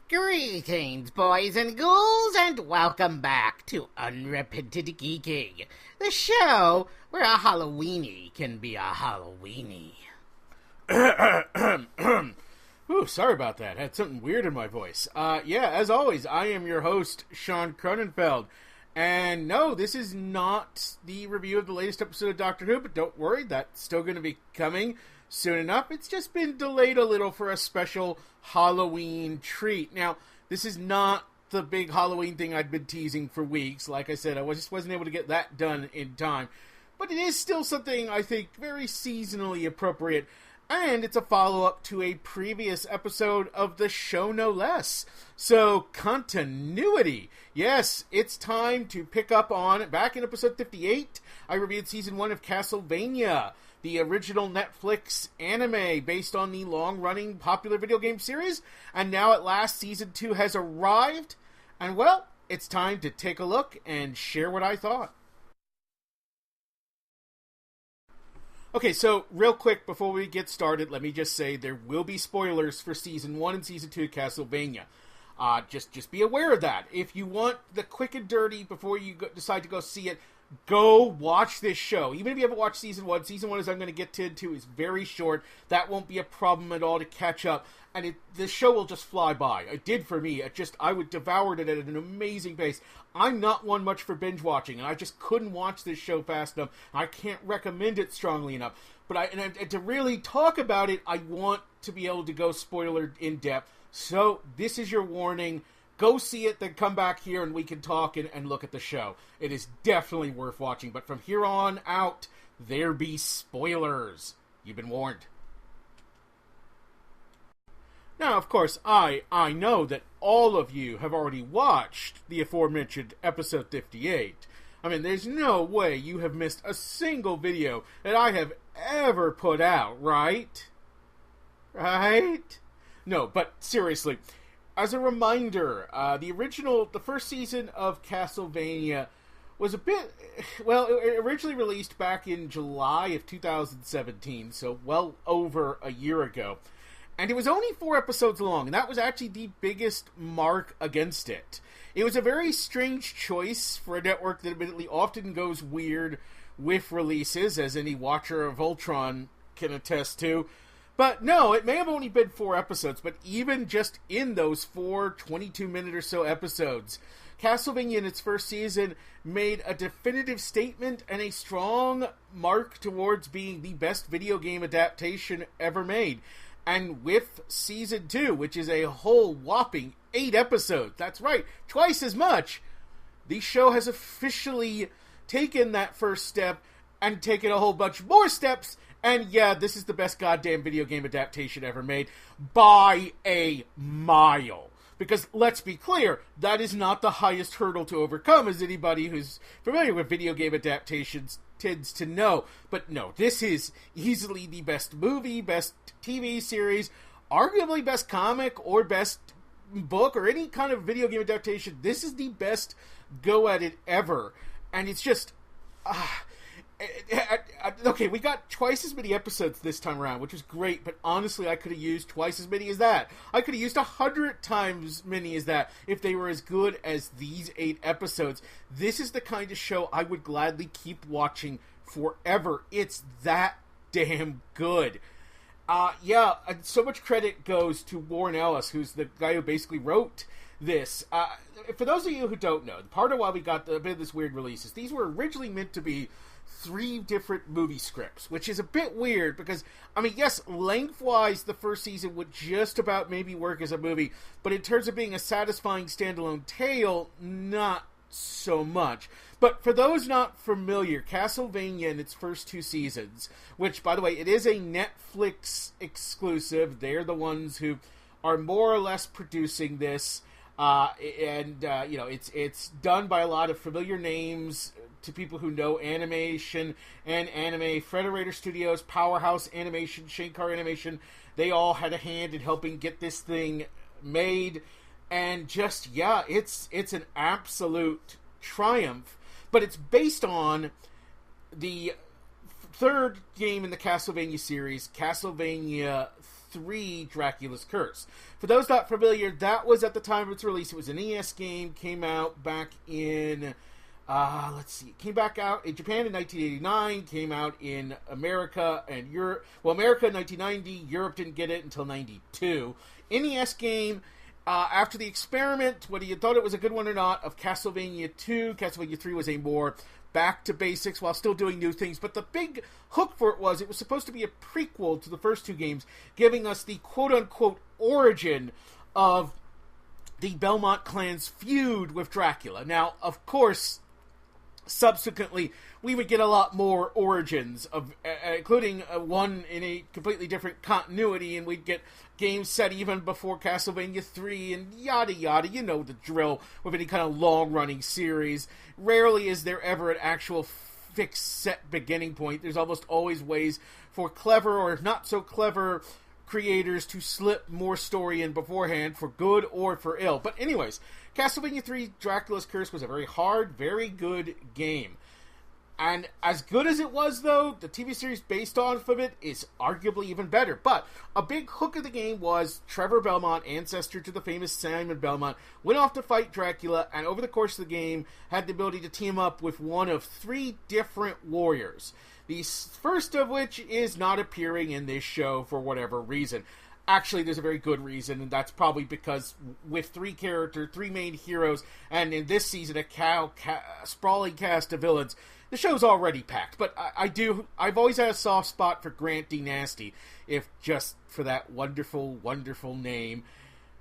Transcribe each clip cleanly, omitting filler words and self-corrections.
Greetings, boys and ghouls, and welcome back to Unrepentant Geeking, the show where a Halloweenie can be a Halloweenie. Ooh, sorry about that. I had something weird in my voice. As always, I am your host, Shaun Cronenfeld. And no, this is not the review of the latest episode of Doctor Who, but don't worry, that's still going to be coming soon enough. It's just been delayed a little for a special Halloween treat. Now, this is not the big Halloween thing I'd been teasing for weeks. Like I said, I just wasn't able to get that done in time. But it is still something I think very seasonally appropriate. And it's a follow-up to a previous episode of the show, no less. So, continuity. Yes, it's time to pick up on, back in episode 58, I reviewed season 1 of Castlevania, the original Netflix anime based on the long-running popular video game series. And now at last, season 2 has arrived. And well, it's time to take a look and share what I thought. Okay, so real quick before we get started, let me just say there will be spoilers for Season 1 and Season 2 of Castlevania. Just be aware of that. If you want the quick and dirty before you decide to go see it, go watch this show. Even if you haven't watched Season 1, Season 1, as I'm going to get into, is very short. That won't be a problem at all to catch up. And the show will just fly by. It did for me. I would devoured it at an amazing pace. I'm not one much for binge watching, and I just couldn't watch this show fast enough. I can't recommend it strongly enough. But to really talk about it, I want to be able to go spoiler in depth. So this is your warning. Go see it, then come back here and we can talk and look at the show. It is definitely worth watching. But from here on out, there be spoilers. You've been warned. Now, of course, I know that all of you have already watched the aforementioned episode 58. I mean, there's no way you have missed a single video that I have ever put out, right? Right? No, but seriously, as a reminder, the first season of Castlevania was it originally released back in July of 2017, so well over a year ago. And it was only 4 episodes long, and that was actually the biggest mark against it. It was a very strange choice for a network that admittedly often goes weird with releases, as any watcher of Voltron can attest to. But no, it may have only been 4 episodes, but even just in those 4 22-minute or so episodes, Castlevania in its first season made a definitive statement and a strong mark towards being the best video game adaptation ever made. And with Season 2, which is a whole whopping 8 episodes, that's right, twice as much, the show has officially taken that first step and taken a whole bunch more steps, and yeah, this is the best goddamn video game adaptation ever made, by a mile. Because, let's be clear, that is not the highest hurdle to overcome, as anybody who's familiar with video game adaptations tends to know. But no, this is easily the best movie, best TV series, arguably best comic or best book or any kind of video game adaptation. This is the best go at it ever. And it's just... okay, we got twice as many episodes this time around, which was great, but honestly, I could have used twice as many as that. I could have used 100 times many as that if they were as good as these 8 episodes. This is the kind of show I would gladly keep watching forever. It's that damn good. So much credit goes to Warren Ellis, who's the guy who basically wrote this. For those of you who don't know, part of why we got a bit of this weird release is these were originally meant to be 3 different movie scripts, which is a bit weird because, I mean, yes, lengthwise, the first season would just about maybe work as a movie, but in terms of being a satisfying standalone tale, not so much. But for those not familiar, Castlevania in its first 2 seasons, which, by the way, it is a Netflix exclusive. They're the ones who are more or less producing this, it's done by a lot of familiar names to people who know animation and anime. Frederator Studios, Powerhouse Animation, Shankar Animation, they all had a hand in helping get this thing made. And just, it's an absolute triumph. But it's based on the third game in the Castlevania series, Castlevania 3 Dracula's Curse. For those not familiar, that was at the time of its release. It was an NES game, came out back in, came back out in Japan in 1989, came out in America and Europe, America in 1990, Europe didn't get it until 92. NES game, after the experiment, whether you thought it was a good one or not, of Castlevania 2, Castlevania 3 was a more back to basics while still doing new things, but the big hook for it was supposed to be a prequel to the first 2 games, giving us the quote-unquote origin of the Belmont clan's feud with Dracula. Now, of course, subsequently, we would get a lot more origins, of, including one in a completely different continuity, and we'd get games set even before Castlevania 3, and yada yada, you know the drill with any kind of long-running series. Rarely is there ever an actual fixed set beginning point. There's almost always ways for clever or not so clever creators to slip more story in beforehand, for good or for ill. But anyways, Castlevania 3 Dracula's Curse was a very hard, very good game. And as good as it was, though, the TV series based off of it is arguably even better. But a big hook of the game was Trevor Belmont, ancestor to the famous Simon Belmont, went off to fight Dracula, and over the course of the game had the ability to team up with one of 3 different warriors. The first of which is not appearing in this show for whatever reason. Actually, there's a very good reason, and that's probably because with 3 main heroes, and in this season a sprawling cast of villains, the show's already packed. But I've always had a soft spot for Grant D. Nasty, if just for that wonderful, wonderful name.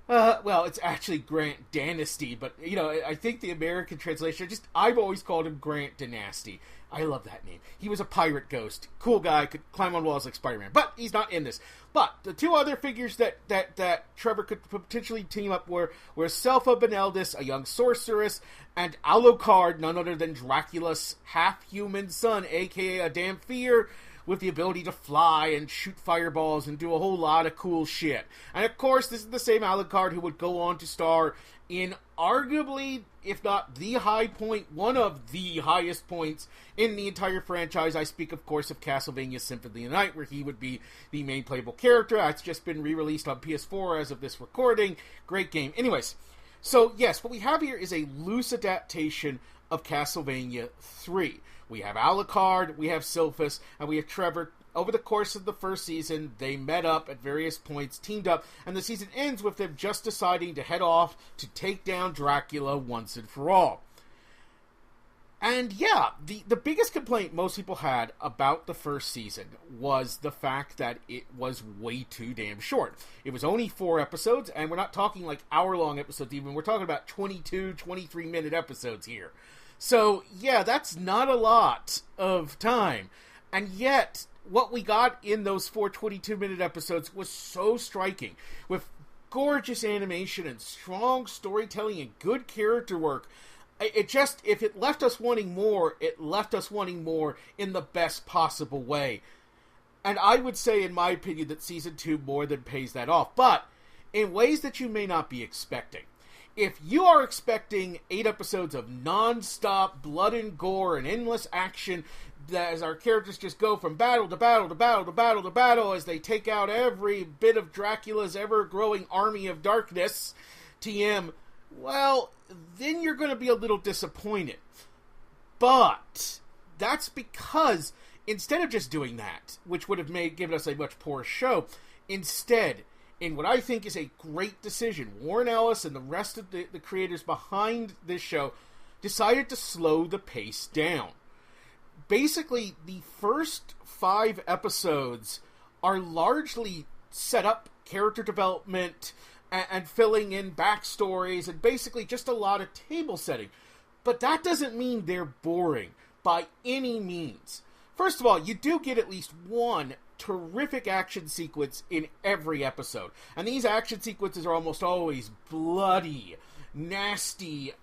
Well, it's actually Grant Dynasty, but, I think the American translation, I've always called him Grant Dynasty. I love that name. He was a pirate ghost. Cool guy, could climb on walls like Spider-Man. But he's not in this. But the 2 other figures that Trevor could potentially team up were Selpha Beneldis, a young sorceress, and Alucard, none other than Dracula's half-human son, a.k.a. a Damphir, with the ability to fly and shoot fireballs and do a whole lot of cool shit. And of course, this is the same Alucard who would go on to star in arguably, if not the high point, one of the highest points in the entire franchise. I speak, of course, of Castlevania Symphony of the Night, where he would be the main playable character. It's just been re-released on PS4 as of this recording. Great game. Anyways, so yes, what we have here is a loose adaptation of Castlevania 3. We have Alucard, we have Sylphus, and we have Trevor. Over the course of the first season, they met up at various points, teamed up, and the season ends with them just deciding to head off to take down Dracula once and for all. And yeah, the biggest complaint most people had about the first season was the fact that it was way too damn short. It was only 4 episodes, and we're not talking like hour-long episodes even. We're talking about 22, 23-minute episodes here. So, yeah, that's not a lot of time. And yet, what we got in those 4 22-minute episodes was so striking, with gorgeous animation and strong storytelling and good character work. If it left us wanting more, it left us wanting more in the best possible way. And I would say, in my opinion, that Season 2 more than pays that off, but in ways that you may not be expecting. If you are expecting 8 episodes of non-stop blood and gore and endless action, as our characters just go from battle to battle to battle to battle to battle as they take out every bit of Dracula's ever-growing army of darkness, TM, well, then you're going to be a little disappointed. But that's because instead of just doing that, which would have given us a much poorer show, instead, in what I think is a great decision, Warren Ellis and the rest of the creators behind this show decided to slow the pace down. Basically, the first 5 episodes are largely set up character development and filling in backstories and basically just a lot of table setting. But that doesn't mean they're boring by any means. First of all, you do get at least one terrific action sequence in every episode. And these action sequences are almost always bloody, nasty,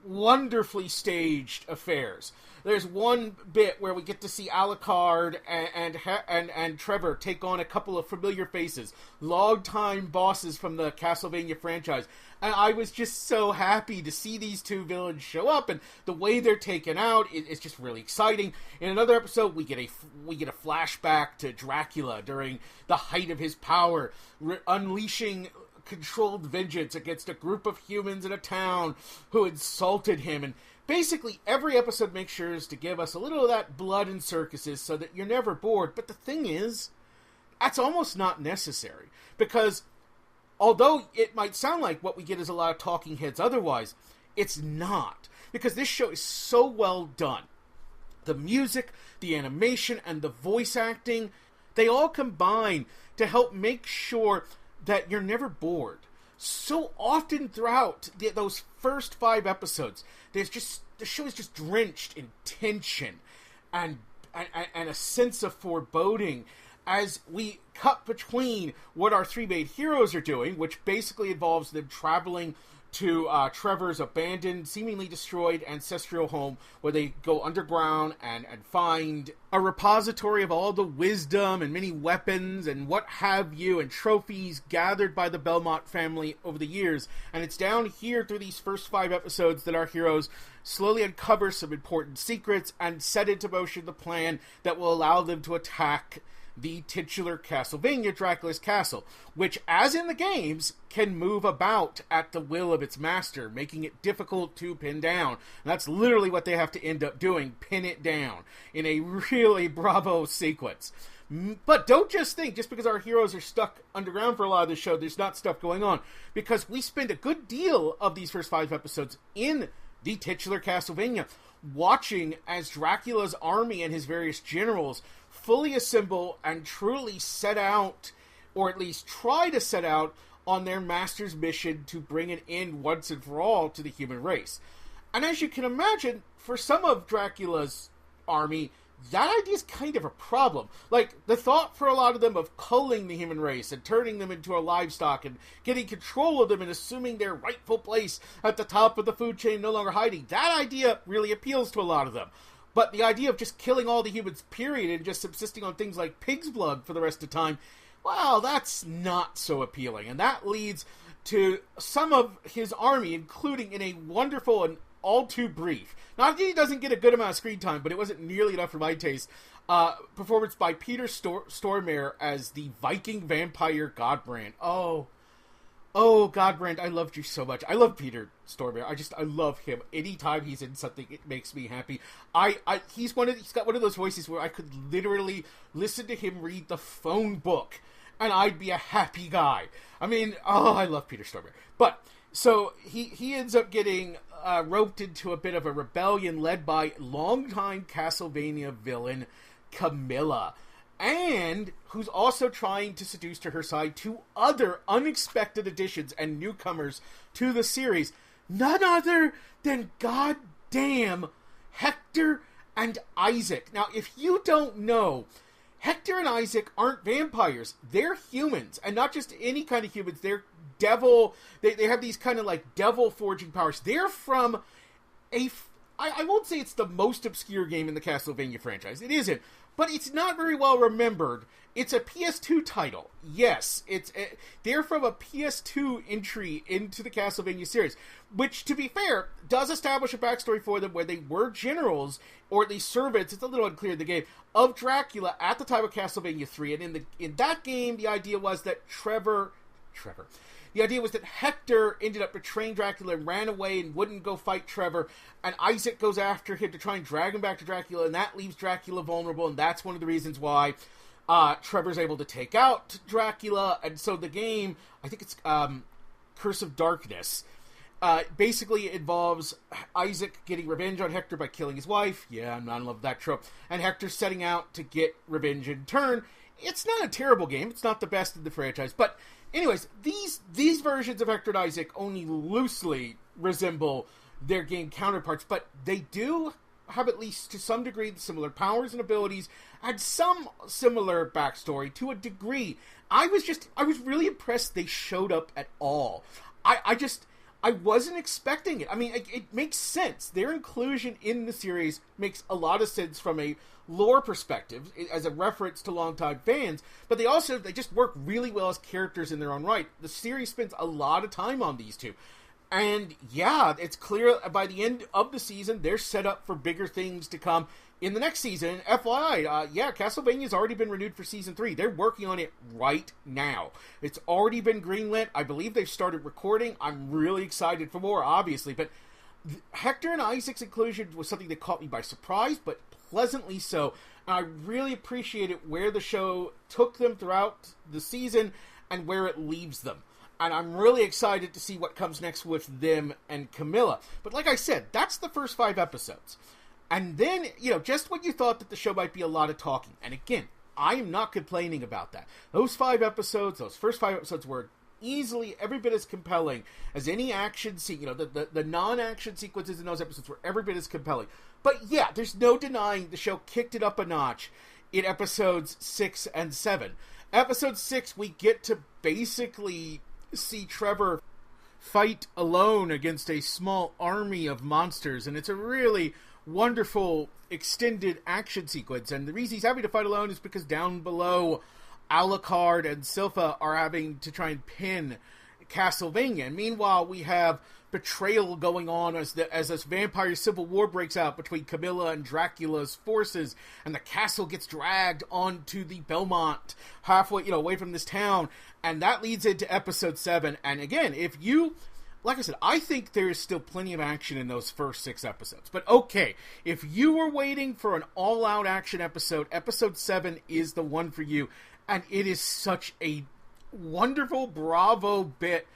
wonderfully staged affairs. There's one bit where we get to see Alucard and Trevor take on a couple of familiar faces, longtime bosses from the Castlevania franchise. And I was just so happy to see these two villains show up, and the way they're taken out is just really exciting. In another episode, we get a flashback to Dracula during the height of his power, unleashing controlled vengeance against a group of humans in a town who insulted him. And basically, every episode makes sure to give us a little of that blood and circuses so that you're never bored. But the thing is, that's almost not necessary. Because although it might sound like what we get is a lot of talking heads otherwise, it's not. Because this show is so well done. The music, the animation, and the voice acting, they all combine to help make sure that you're never bored. So often throughout those first 5 episodes, the show is just drenched in tension and a sense of foreboding as we cut between what our 3 main heroes are doing, which basically involves them traveling to Trevor's abandoned, seemingly destroyed ancestral home, where they go underground and find a repository of all the wisdom and many weapons and what have you, and trophies gathered by the Belmont family over the years. And it's down here through these first 5 episodes that our heroes slowly uncover some important secrets and set into motion the plan that will allow them to attack the titular Castlevania, Dracula's Castle, which, as in the games, can move about at the will of its master, making it difficult to pin down. And that's literally what they have to end up doing, pin it down, in a really bravo sequence. But don't just think, just because our heroes are stuck underground for a lot of the show, there's not stuff going on. Because we spend a good deal of these first 5 episodes in the titular Castlevania, watching as Dracula's army and his various generals fully assemble and truly set out, or at least try to set out, on their master's mission to bring an end once and for all to the human race. And as you can imagine, for some of Dracula's army, that idea is kind of a problem. Like, the thought for a lot of them of culling the human race and turning them into a livestock and getting control of them and assuming their rightful place at the top of the food chain, no longer hiding, that idea really appeals to a lot of them. But the idea of just killing all the humans, period, and just subsisting on things like pig's blood for the rest of the time, well, that's not so appealing. And that leads to some of his army, including in a wonderful and all too brief, not that he doesn't get a good amount of screen time, but it wasn't nearly enough for my taste, performance by Peter Stormare as the Viking vampire Godbrand. Oh, Godbrand, I loved you so much. I love Peter Stormare. I love him. Anytime he's in something, it makes me happy. He's got one of those voices where I could literally listen to him read the phone book, and I'd be a happy guy. I mean, I love Peter Stormare. But, so, he ends up getting roped into a bit of a rebellion led by longtime Castlevania villain Camilla, and who's also trying to seduce to her side 2 other unexpected additions and newcomers to the series. None other than goddamn Hector and Isaac. Now, if you don't know, Hector and Isaac aren't vampires. They're humans, and not just any kind of humans. They're devil. They have these kind of like devil forging powers. They're from I won't say it's the most obscure game in the Castlevania franchise. It isn't. But it's not very well remembered. It's a PS2 title. Yes, they're from a PS2 entry into the Castlevania series, which, to be fair, does establish a backstory for them where they were generals, or at least servants, it's a little unclear in the game, of Dracula at the time of Castlevania 3. And in that game, the idea was that the idea was that Hector ended up betraying Dracula and ran away and wouldn't go fight Trevor, and Isaac goes after him to try and drag him back to Dracula, and that leaves Dracula vulnerable, and that's one of the reasons why Trevor's able to take out Dracula. And so the game, I think it's Curse of Darkness, basically involves Isaac getting revenge on Hector by killing his wife. Yeah, I'm not in love with that trope. And Hector setting out to get revenge in turn. It's not a terrible game. It's not the best in the franchise, but anyways, these versions of Hector and Isaac only loosely resemble their game counterparts, but they do have, at least to some degree, similar powers and abilities, and some similar backstory to a degree. I was really impressed they showed up at all. I wasn't expecting it. I mean, it makes sense. Their inclusion in the series makes a lot of sense from a lore perspective, as a reference to longtime fans, but they just work really well as characters in their own right. The series spends a lot of time on these two. And yeah, it's clear by the end of the season, they're set up for bigger things to come in the next season. FYI, Castlevania's already been renewed for season 3. They're working on it right now. It's already been greenlit. I believe they've started recording. I'm really excited for more, obviously. But Hector and Isaac's inclusion was something that caught me by surprise, but pleasantly so. And I really appreciated where the show took them throughout the season and where it leaves them. And I'm really excited to see what comes next with them and Camilla. But like I said, that's the first 5 episodes. And then, just when you thought that the show might be a lot of talking. And again, I am not complaining about that. Those first 5 episodes were easily every bit as compelling as any action scene. The non-action sequences in those episodes were every bit as compelling. But yeah, there's no denying the show kicked it up a notch in episodes 6 and 7. Episode 6, we get to basically see Trevor fight alone against a small army of monsters, and it's a really wonderful extended action sequence. And the reason he's having to fight alone is because down below, Alucard and Silpha are having to try and pin Castlevania. And meanwhile, we have betrayal going on as this vampire civil war breaks out between Camilla and Dracula's forces, and the castle gets dragged onto the Belmont halfway, away from this town, and that leads into episode 7. And again, like I said, I think there is still plenty of action in those first 6 episodes. But okay, if you were waiting for an all-out action episode, episode 7 is the one for you, and it is such a wonderful, bravo bit.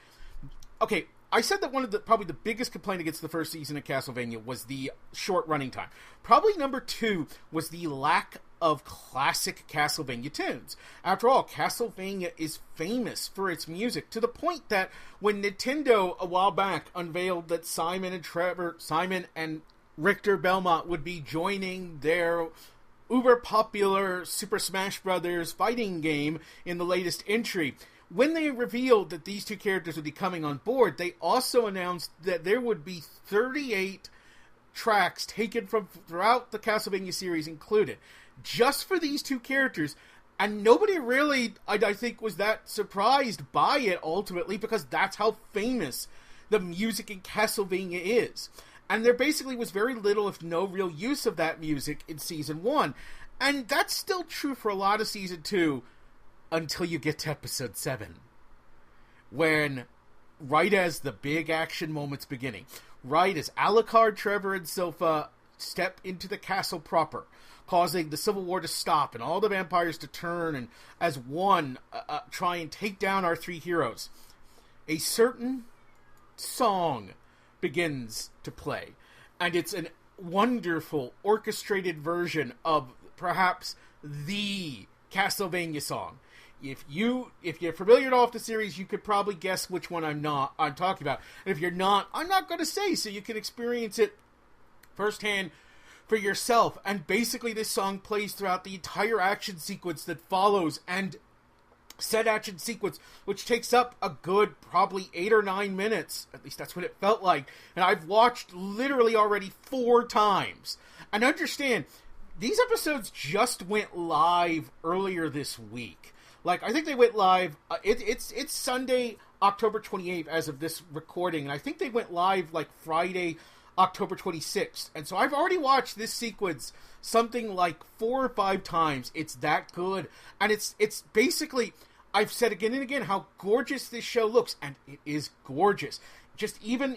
Okay, I said that one of probably the biggest complaint against the first season of Castlevania was the short running time. Probably number 2 was the lack of classic Castlevania tunes. After all, Castlevania is famous for its music, to the point that when Nintendo a while back unveiled that Simon and Richter Belmont would be joining their uber popular Super Smash Bros. Fighting game in the latest entry, when they revealed that these 2 characters would be coming on board, they also announced that there would be 38 tracks taken from throughout the Castlevania series included, just for these 2 characters. And nobody really, I think, was that surprised by it ultimately, because that's how famous the music in Castlevania is. And there basically was very little, if no real use of that music in Season 1. And that's still true for a lot of Season 2, until you get to episode 7. When, right as the big action moment's beginning, right as Alucard, Trevor, and Silpha step into the castle proper, causing the civil war to stop and all the vampires to turn and as one try and take down our 3 heroes, a certain song begins to play. And it's a wonderful orchestrated version of perhaps the Castlevania song. If you're familiar at all with the series, you could probably guess which one I'm talking about. And if you're not, I'm not going to say, so you can experience it firsthand for yourself. And basically this song plays throughout the entire action sequence that follows, and said action sequence, which takes up a good probably 8 or 9 minutes. At least that's what it felt like. And I've watched literally already 4 times. And understand, these episodes just went live earlier this week. Like, I think they went live, it's Sunday, October 28th as of this recording, and I think they went live like Friday, October 26th. And so I've already watched this sequence something like 4 or 5 times. It's that good. And it's basically, I've said again and again how gorgeous this show looks, and it is gorgeous. Just even,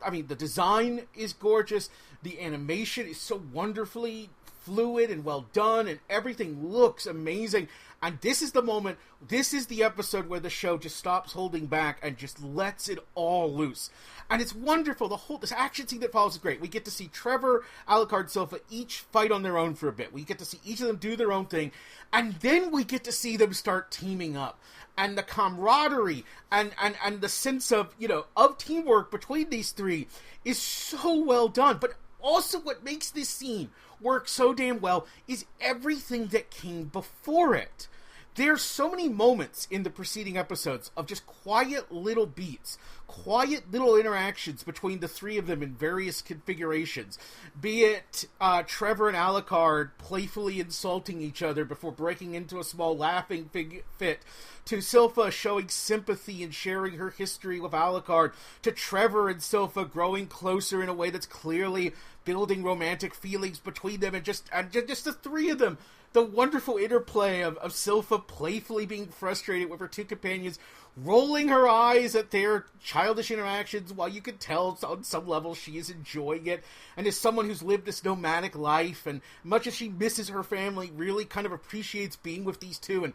I mean, the design is gorgeous, the animation is so wonderfully fluid and well done, and everything looks amazing. And this is the moment, this is the episode where the show just stops holding back and just lets it all loose. And it's wonderful. This action scene that follows is great. We get to see Trevor, Alucard, Silpha each fight on their own for a bit. We get to see each of them do their own thing. And then we get to see them start teaming up. And the camaraderie and the sense of, of teamwork between these 3 is so well done. But also what makes this scene work so damn well is everything that came before it. There's so many moments in the preceding episodes of just quiet little beats, quiet little interactions between the three of them in various configurations. Be it Trevor and Alucard playfully insulting each other before breaking into a small laughing fit, to Silpha showing sympathy and sharing her history with Alucard, to Trevor and Silpha growing closer in a way that's clearly building romantic feelings between them, and just the three of them. The wonderful interplay of Silpha playfully being frustrated with her two companions, rolling her eyes at their childish interactions while you can tell on some level she is enjoying it. And as someone who's lived this nomadic life, and much as she misses her family, really kind of appreciates being with these two and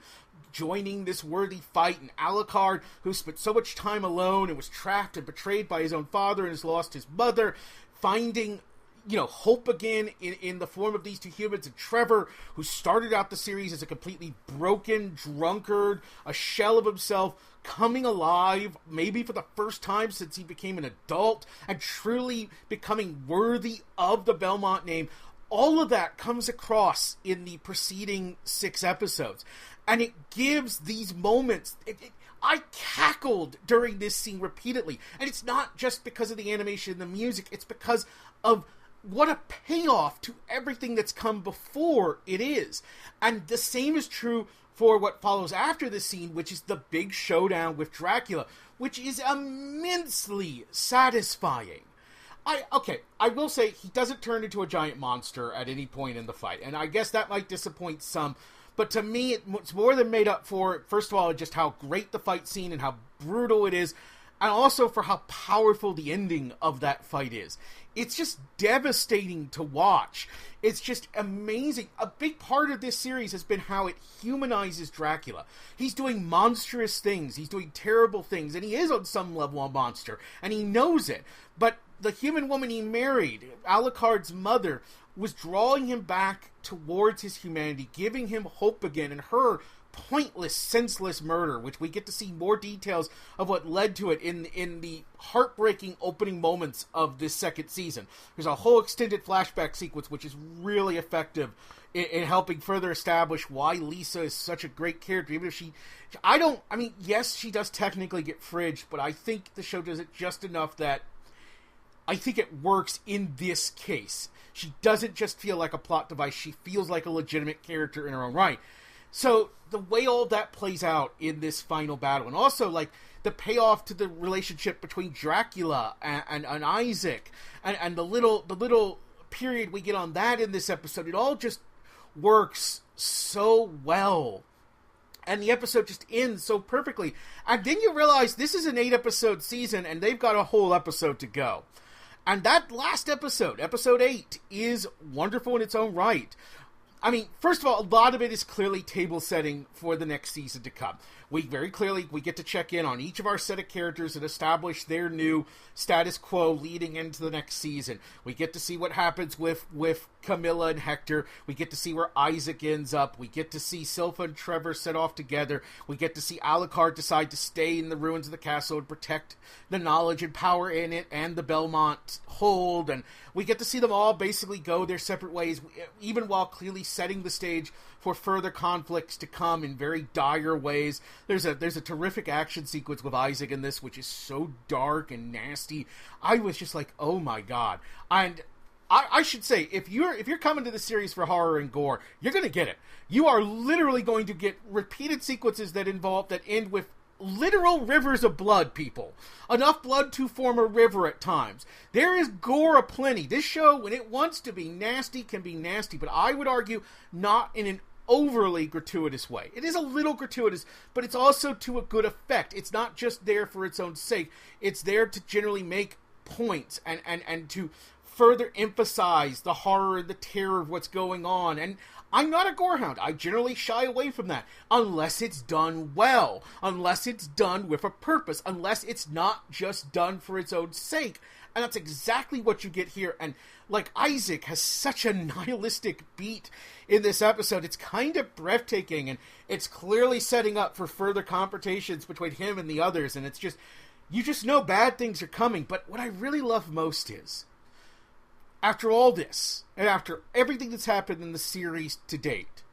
joining this worthy fight. And Alucard, who spent so much time alone and was trapped and betrayed by his own father and has lost his mother, finding hope again in the form of these two humans. And Trevor, who started out the series as a completely broken drunkard, a shell of himself, coming alive, maybe for the first time since he became an adult, and truly becoming worthy of the Belmont name. All of that comes across in the preceding 6 episodes. And it gives these moments... I cackled during this scene repeatedly. And it's not just because of the animation and the music. It's because of what a payoff to everything that's come before it is. And the same is true for what follows after this scene, which is the big showdown with Dracula, which is immensely satisfying. I will say he doesn't turn into a giant monster at any point in the fight, and I guess that might disappoint some, but to me, it's more than made up for, first of all, just how great the fight scene and how brutal it is, and also for how powerful the ending of that fight is. It's just devastating to watch. It's just amazing. A big part of this series has been how it humanizes Dracula. He's doing monstrous things. He's doing terrible things. And he is on some level a monster. And he knows it. But the human woman he married, Alucard's mother, was drawing him back towards his humanity, giving him hope again. And her pointless, senseless murder, which we get to see more details of what led to it in the heartbreaking opening moments of this second season. There's a whole extended flashback sequence which is really effective in helping further establish why Lisa is such a great character, even if yes, she does technically get fridged, but I think the show does it just enough that I think it works in this case. She doesn't just feel like a plot device, she feels like a legitimate character in her own right. So, the way all that plays out in this final battle, and also, like, the payoff to the relationship between Dracula and Isaac, and the little period we get on that in this episode, it all just works so well. And the episode just ends so perfectly. And then you realize this is an 8-episode season, and they've got a whole episode to go. And that last episode, episode 8, is wonderful in its own right. I mean, first of all, a lot of it is clearly table setting for the next season to come. We get to check in on each of our set of characters and establish their new status quo leading into the next season. We get to see what happens with Camilla and Hector. We get to see where Isaac ends up. We get to see Silpha and Trevor set off together. We get to see Alucard decide to stay in the ruins of the castle and protect the knowledge and power in it and the Belmont hold. And we get to see them all basically go their separate ways, even while clearly setting the stage for further conflicts to come in very dire ways. There's a terrific action sequence with Isaac in this, which is so dark and nasty. I was just like, oh my god. And I should say, if you're coming to the series for horror and gore, you're going to get it. You are literally going to get repeated sequences that end with literal rivers of blood, people. Enough blood to form a river at times. There is gore aplenty. This show, when it wants to be nasty, can be nasty, but I would argue not in an overly gratuitous way. It is a little gratuitous, but it's also to a good effect. It's not just there for its own sake. It's there to generally make points and to further emphasize the horror and the terror of what's going on. And I'm not a gorehound. I generally shy away from that unless it's done well, unless it's done with a purpose, unless it's not just done for its own sake. And that's exactly what you get here. And like, Isaac has such a nihilistic beat in this episode. It's kind of breathtaking, and it's clearly setting up for further confrontations between him and the others. And it's just, you just know bad things are coming. But what I really love most is, after all this, and after everything that's happened in the series to date,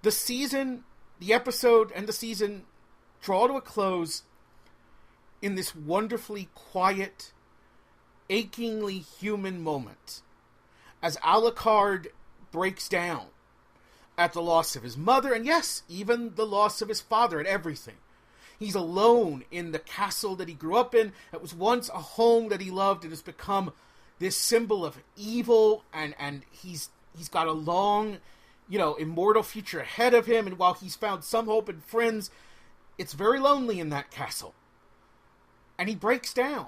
the season the episode and the season draw to a close in this wonderfully quiet, achingly human moment as Alucard breaks down at the loss of his mother, and yes, even the loss of his father and everything. He's alone in the castle that he grew up in. It was once a home that he loved, and has become this symbol of evil, and he's got a long, immortal future ahead of him, and while he's found some hope and friends, it's very lonely in that castle. And he breaks down.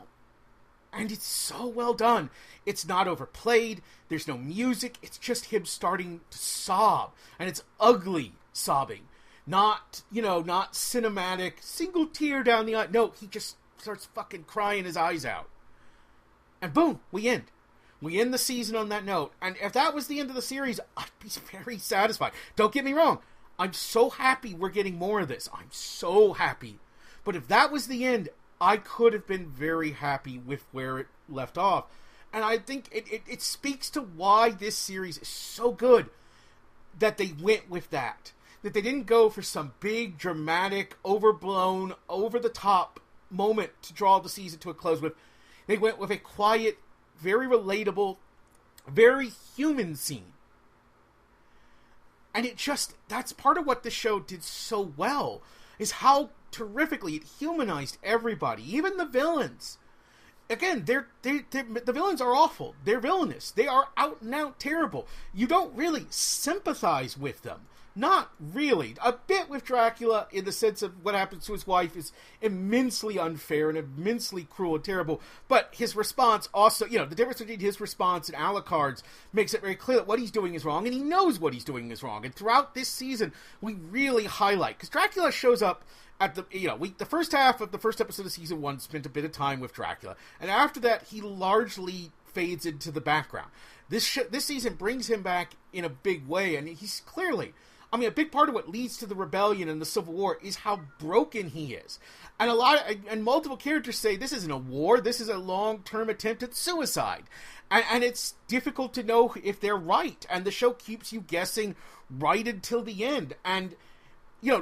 And it's so well done. It's not overplayed. There's no music. It's just him starting to sob. And it's ugly sobbing. Not cinematic, single tear down the eye. No, he just starts fucking crying his eyes out. And boom, we end. We end the season on that note. And if that was the end of the series, I'd be very satisfied. Don't get me wrong. I'm so happy we're getting more of this. I'm so happy. But if that was the end, I could have been very happy with where it left off. And I think it speaks to why this series is so good that they went with that. That they didn't go for some big, dramatic, overblown, over-the-top moment to draw the season to a close with. They went with a quiet, very relatable, very human scene. And that's part of what the show did so well, is how terrifically it humanized everybody, even the villains. Again, the villains are awful. They're villainous. They are out and out terrible. You don't really sympathize with them. Not really. A bit with Dracula in the sense of what happens to his wife is immensely unfair and immensely cruel and terrible. But his response also, the difference between his response and Alucard's makes it very clear that what he's doing is wrong, and he knows what he's doing is wrong. And throughout this season, we really highlight, because Dracula shows up at the first half of the first episode of season 1 spent a bit of time with Dracula, and after that, he largely fades into the background. This season brings him back in a big way, and he's clearly, a big part of what leads to the rebellion and the Civil War is how broken he is. And multiple characters say this isn't a war, this is a long-term attempt at suicide. And it's difficult to know if they're right, and the show keeps you guessing right until the end. And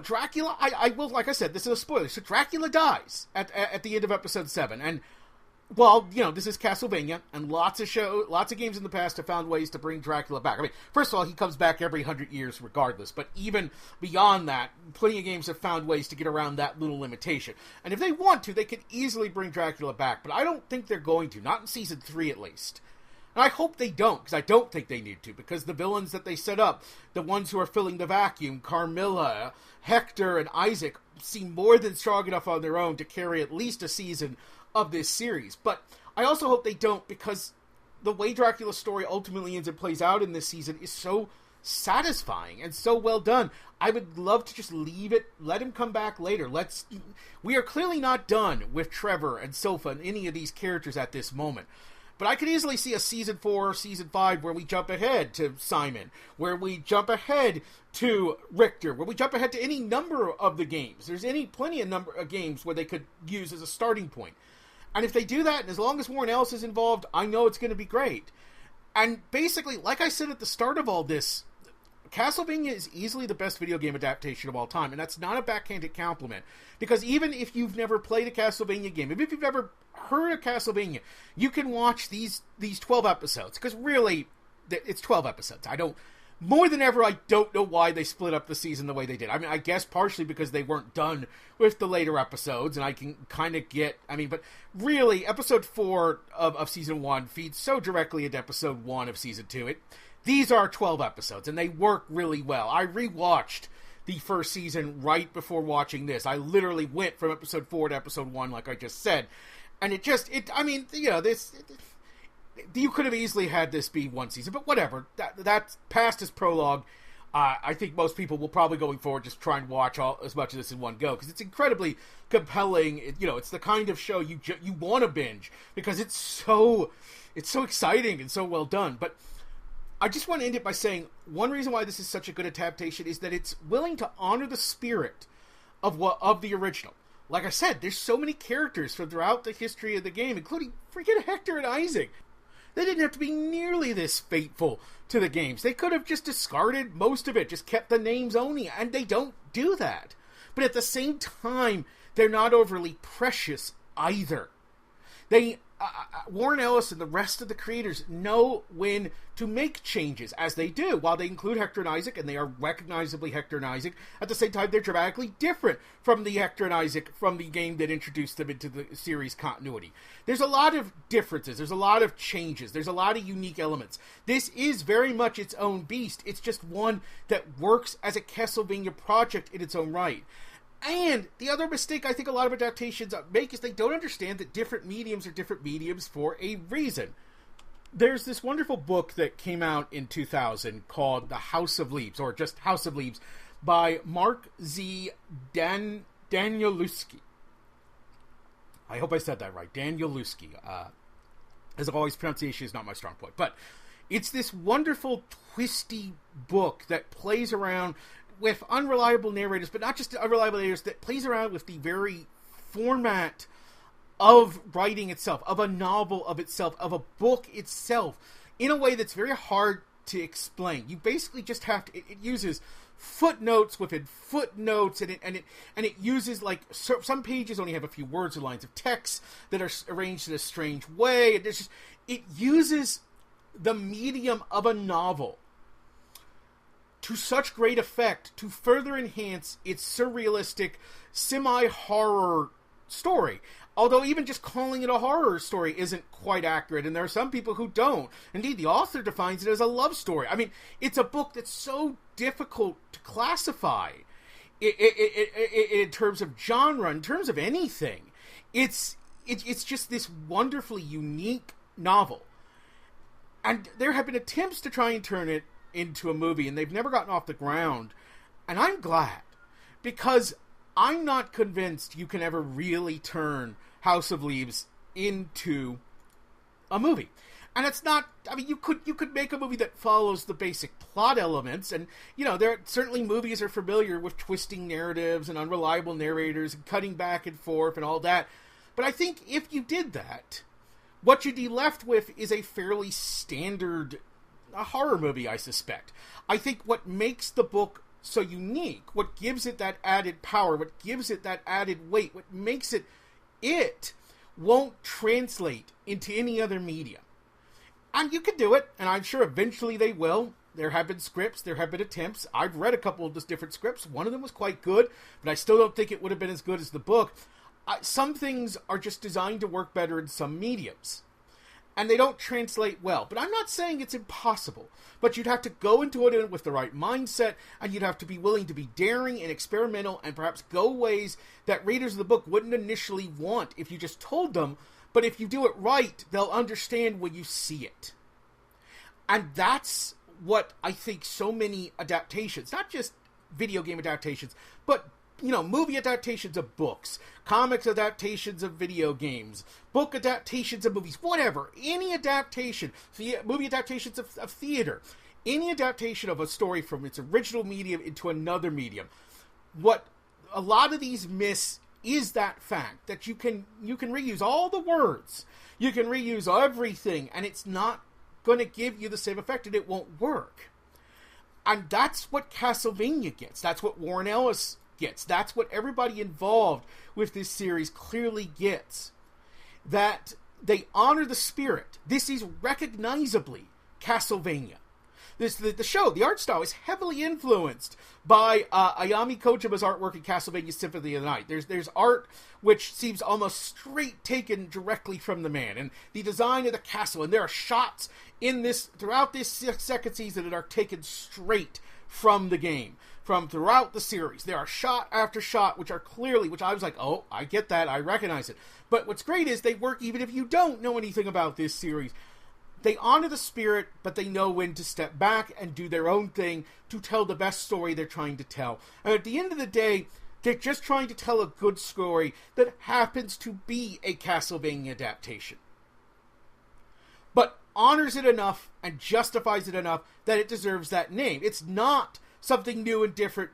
Dracula, I will, like I said, this is a spoiler, so Dracula dies at the end of episode 7, and, well, this is Castlevania, and lots of games in the past have found ways to bring Dracula back. First of all, he comes back every 100 years regardless, but even beyond that, plenty of games have found ways to get around that little limitation. And if they want to, they could easily bring Dracula back, but I don't think they're going to, not in season 3 at least. And I hope they don't, because I don't think they need to, because the villains that they set up, the ones who are filling the vacuum, Carmilla, Hector, and Isaac, seem more than strong enough on their own to carry at least a season of this series. But I also hope they don't, because the way Dracula's story ultimately ends and plays out in this season is so satisfying and so well done. I would love to just leave it, let him come back later. We are clearly not done with Trevor and Silpha and any of these characters at this moment. But I could easily see a season 4 or season 5 where we jump ahead to Simon, where we jump ahead to Richter, where we jump ahead to any number of the games. There's plenty of number of games where they could use as a starting point. And if they do that, and as long as Warren Ellis is involved, I know it's going to be great. And basically, like I said at the start of all this, Castlevania is easily the best video game adaptation of all time, and that's not a backhanded compliment. Because even if you've never played a Castlevania game, even if you've never heard of Castlevania, you can watch these 12 episodes. Because really, it's 12 episodes. More than ever, I don't know why they split up the season the way they did. I guess partially because they weren't done with the later episodes, and I can kind of get, but really, episode 4 of season 1 feeds so directly into episode 1 of season 2. These are 12 episodes, and they work really well. I rewatched the first season right before watching this. I literally went from episode 4 to episode 1, like I just said. And you could have easily had this be one season, but whatever. That's past as prologue. I think most people will probably going forward just try and watch as much of this in one go, because it's incredibly compelling. It's the kind of show you want to binge, because it's so exciting and so well done. But I just want to end it by saying one reason why this is such a good adaptation is that it's willing to honor the spirit of the original. Like I said, there's so many characters from throughout the history of the game, including freaking Hector and Isaac, They didn't have to be nearly this faithful to the games. They could have just discarded most of it, just kept the names only, and they don't do that. But at the same time, they're not overly precious either. Warren Ellis and the rest of the creators know when to make changes, as they do. While they include Hector and Isaac, and they are recognizably Hector and Isaac, at the same time, they're dramatically different from the Hector and Isaac from the game that introduced them into the series continuity. There's a lot of differences. There's a lot of changes. There's a lot of unique elements. This is very much its own beast. It's just one that works as a Castlevania project in its own right. And the other mistake I think a lot of adaptations make is they don't understand that different mediums are different mediums for a reason. There's this wonderful book that came out in 2000 called The House of Leaves, or just House of Leaves, by Mark Z. Danielewski. I hope I said that right. Danielewski. As always, pronunciation is not my strong point. But it's this wonderful, twisty book that plays around with unreliable narrators, but not just unreliable narrators, that plays around with the very format of writing itself, of a novel of itself, of a book itself, in a way that's very hard to explain. You basically just have to, it uses footnotes within footnotes, and it uses, like, some pages only have a few words or lines of text that are arranged in a strange way, and it uses the medium of a novel to such great effect to further enhance its surrealistic, semi-horror story. Although even just calling it a horror story isn't quite accurate, and there are some people who don't. Indeed, the author defines it as a love story. I mean, it's a book that's so difficult to classify in terms of genre, in terms of anything. It's just this wonderfully unique novel. And there have been attempts to try and turn it into a movie, and they've never gotten off the ground. And I'm glad, because I'm not convinced you can ever really turn House of Leaves into a movie. And it's not, I mean, you could make a movie that follows the basic plot elements, and, you know, certainly movies are familiar with twisting narratives and unreliable narrators and cutting back and forth and all that. But I think if you did that, what you'd be left with is a fairly standard horror movie, I suspect. I think what makes the book so unique, what gives it that added power, what gives it that added weight, what makes it won't translate into any other medium. And you can do it, and I'm sure eventually they will. There have been scripts, there have been attempts. I've read a couple of those different scripts. One of them was quite good, but I still don't think it would have been as good as the book. Some things are just designed to work better in some mediums, and they don't translate well. But I'm not saying it's impossible, but you'd have to go into it with the right mindset, and you'd have to be willing to be daring and experimental, and perhaps go ways that readers of the book wouldn't initially want if you just told them. But if you do it right, they'll understand when you see it. And that's what I think so many adaptations, not just video game adaptations, but, you know, movie adaptations of books, comics adaptations of video games, book adaptations of movies, whatever, any adaptation, movie adaptations of theater, any adaptation of a story from its original medium into another medium. What a lot of these miss is that fact that you can reuse all the words, you can reuse everything, and it's not going to give you the same effect, and it won't work. And that's what Castlevania gets. That's what Warren Ellis gets. That's what everybody involved with this series clearly gets. That they honor the spirit. This is recognizably Castlevania. The show, the art style, is heavily influenced by Ayami Kojima's artwork in Castlevania Symphony of the Night. There's art which seems almost straight taken directly from the man, and the design of the castle, and there are shots in this throughout this second season that are taken straight from the game, from throughout the series. There are shot after shot which are clearly, which I was like, oh, I get that, I recognize it. But what's great is they work even if you don't know anything about this series. They honor the spirit, but they know when to step back and do their own thing to tell the best story they're trying to tell. And at the end of the day, they're just trying to tell a good story that happens to be a Castlevania adaptation, but honors it enough and justifies it enough that it deserves that name. It's not something new and different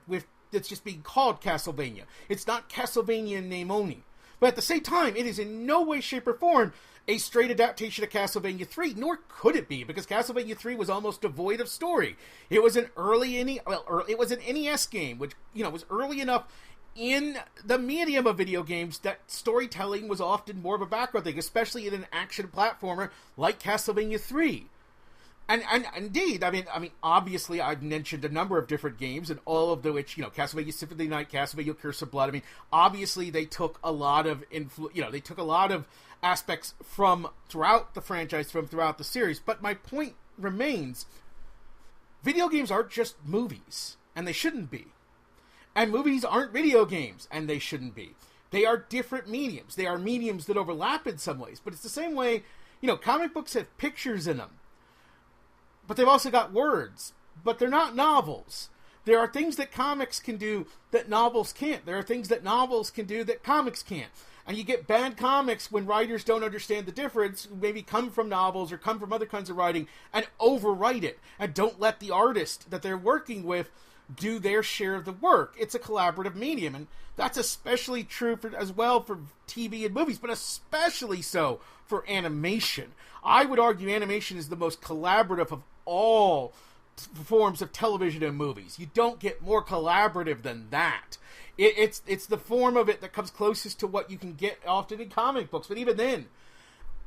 that's just being called Castlevania. It's not Castlevania in name only. But at the same time, it is in no way, shape, or form a straight adaptation of Castlevania 3, nor could it be, because Castlevania 3 was almost devoid of story. It was an it was an NES game, which, was early enough in the medium of video games that storytelling was often more of a background thing, especially in an action platformer like Castlevania 3. And indeed, I mean, obviously, I've mentioned a number of different games, and all of which, Castlevania Symphony of the Night, Castlevania Curse of Blood. I mean, obviously, they took a lot of they took a lot of aspects from throughout the franchise, from throughout the series. But my point remains: video games aren't just movies, and they shouldn't be. And movies aren't video games, and they shouldn't be. They are different mediums. They are mediums that overlap in some ways. But it's the same way, comic books have pictures in them. But they've also got words. But they're not novels. There are things that comics can do that novels can't. There are things that novels can do that comics can't. And you get bad comics when writers don't understand the difference, maybe come from novels or come from other kinds of writing, and overwrite it. And don't let the artist that they're working with do their share of the work. It's a collaborative medium. And that's especially true as well for TV and movies, but especially so for animation. I would argue animation is the most collaborative of all forms of television and movies. You don't get more collaborative than that. It's the form of it that comes closest to what you can get often in comic books, but even then.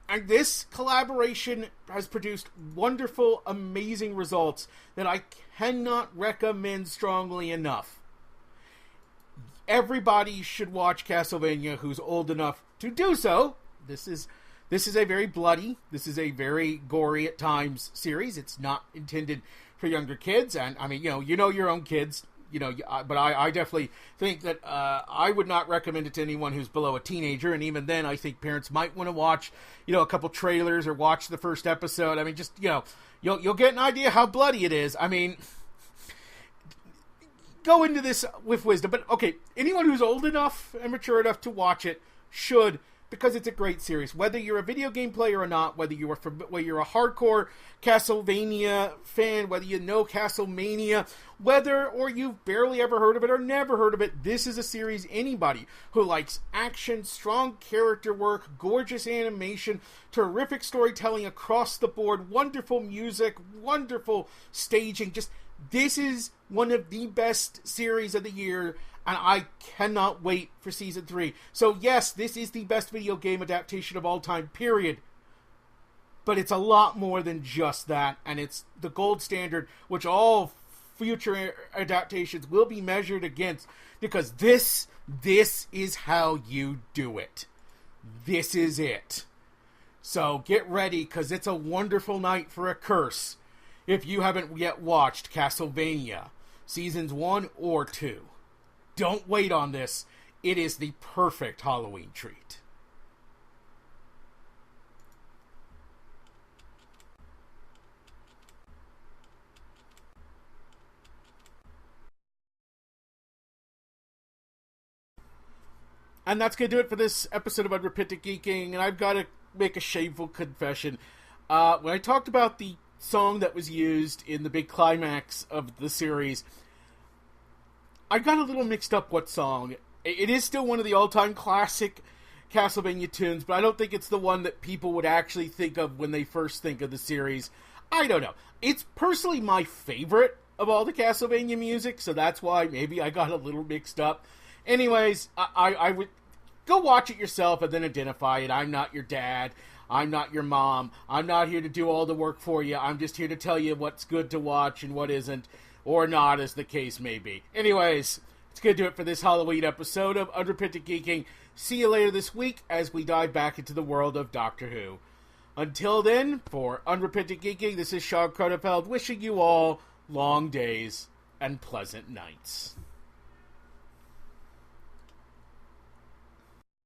And this collaboration has produced wonderful, amazing results that I cannot recommend strongly enough. Everybody should watch Castlevania who's old enough to do so. This is a very bloody, this is a very gory at times series. It's not intended for younger kids, and I mean, you know your own kids, but I definitely think that I would not recommend it to anyone who's below a teenager, and even then, I think parents might want to watch, a couple trailers or watch the first episode. I mean, just, you'll get an idea how bloody it is. I mean, go into this with wisdom, but okay, anyone who's old enough and mature enough to watch it should, because it's a great series. Whether you're a video game player or not, whether you're a hardcore Castlevania fan, whether you know Castlemania, whether or you've barely ever heard of it or never heard of it, this is a series anybody who likes action, strong character work, gorgeous animation, terrific storytelling across the board, wonderful music, wonderful staging. This is one of the best series of the year, and I cannot wait for Season 3. So yes, this is the best video game adaptation of all time, period. But it's a lot more than just that, and it's the gold standard, which all future adaptations will be measured against, because this is how you do it. This is it. So get ready, because it's a wonderful night for a curse if you haven't yet watched Castlevania Seasons 1 or 2. Don't wait on this. It is the perfect Halloween treat. And that's going to do it for this episode of Unrepentant Geeking. And I've got to make a shameful confession. When I talked about the song that was used in the big climax of the series, I got a little mixed up what song. It is still one of the all-time classic Castlevania tunes, but I don't think it's the one that people would actually think of when they first think of the series. I don't know. It's personally my favorite of all the Castlevania music, so that's why maybe I got a little mixed up. Anyways, I would go watch it yourself and then identify it. I'm not your dad. I'm not your mom. I'm not here to do all the work for you. I'm just here to tell you what's good to watch and what isn't. Or not, as the case may be. Anyways, it's going to do it for this Halloween episode of Unrepentant Geeking. See you later this week as we dive back into the world of Doctor Who. Until then, for Unrepentant Geeking, this is Shaun wishing you all long days and pleasant nights.